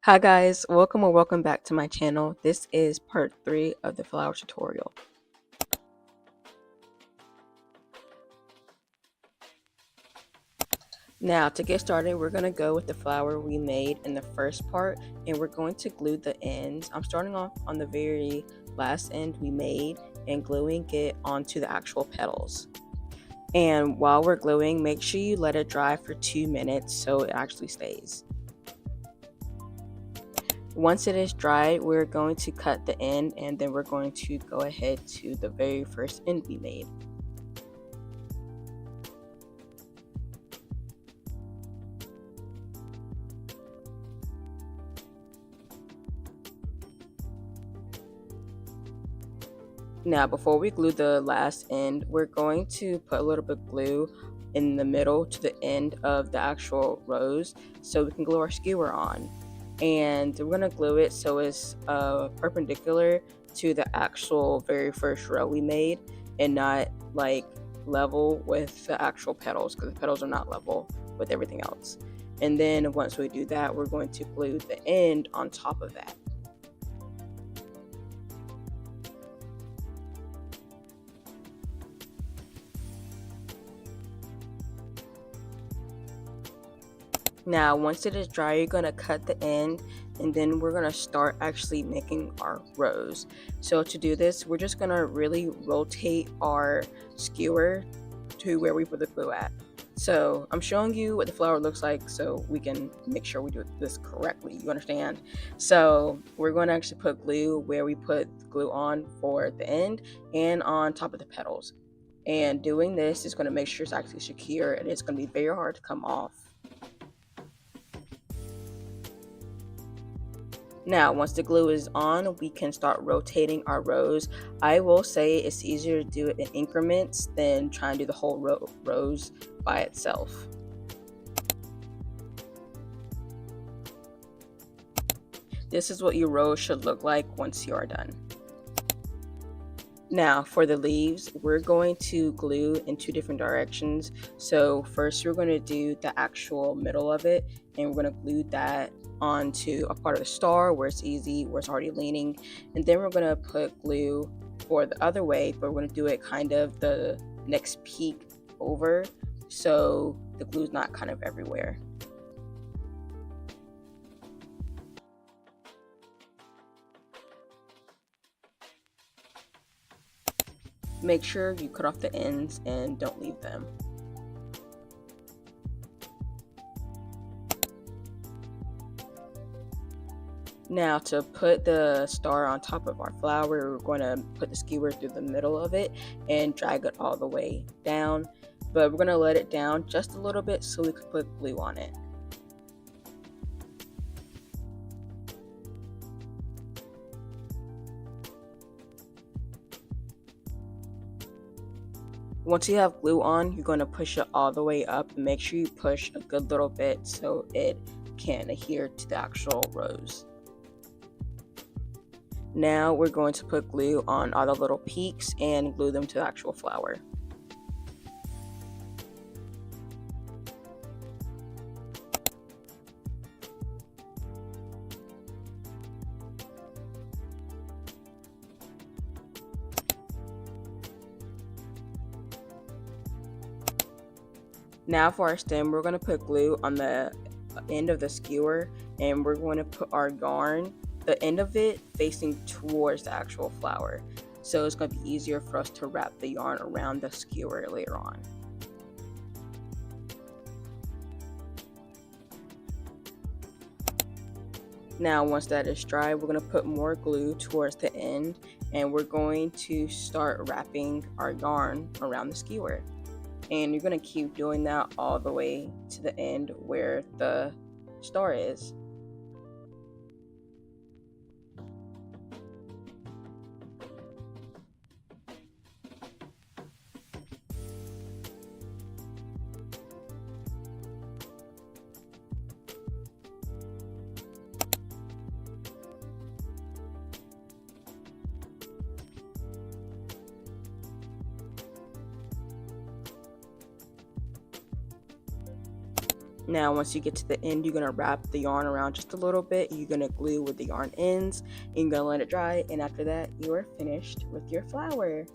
Hi guys, welcome or welcome back to my channel. This is part 3 of the flower tutorial. Now to get started, we're going to go with the flower we made in the first part and we're going to glue the ends. I'm starting off on the very last end we made and gluing it onto the actual petals. And while we're gluing, make sure you let it dry for 2 minutes so it actually stays. Once it is dried, we're going to cut the end and then we're going to go ahead to the very first end we made. Now, before we glue the last end, we're going to put a little bit of glue in the middle to the end of the actual rose so we can glue our skewer on. And we're going to glue it so it's perpendicular to the actual very first row we made and not like level with the actual petals, because the petals are not level with everything else. And then once we do that, we're going to glue the end on top of that. Now, once it is dry, you're going to cut the end and then we're going to start actually making our rose. So to do this, we're just going to really rotate our skewer to where we put the glue at. So I'm showing you what the flower looks like so we can make sure we do this correctly, you understand? So we're going to actually put glue where we put glue on for the end and on top of the petals. And doing this is going to make sure it's actually secure and it's going to be very hard to come off. Now, once the glue is on, we can start rotating our rose. I will say it's easier to do it in increments than trying to do the whole rose by itself. This is what your rose should look like once you are done. Now for the leaves, we're going to glue in 2 different directions. So first we're going to do the actual middle of it and we're going to glue that onto a part of the star where it's easy, where it's already leaning. And then we're going to put glue for the other way, but we're going to do it kind of the next peak over so the glue's not kind of everywhere. Make sure you cut off the ends and don't leave them. Now to put the star on top of our flower, we're going to put the skewer through the middle of it and drag it all the way down. But we're going to let it down just a little bit so we can put glue on it. Once you have glue on, you're going to push it all the way up and make sure you push a good little bit so it can adhere to the actual rose. Now we're going to put glue on all the little peaks and glue them to the actual flower. Now for our stem, we're going to put glue on the end of the skewer and we're going to put our yarn, the end of it facing towards the actual flower. So it's going to be easier for us to wrap the yarn around the skewer later on. Now once that is dry, we're going to put more glue towards the end and we're going to start wrapping our yarn around the skewer. And you're going to keep doing that all the way to the end where the star is. Now, once you get to the end, you're going to wrap the yarn around just a little bit. You're going to glue with the yarn ends, and you're going to let it dry. And after that, you are finished with your flower.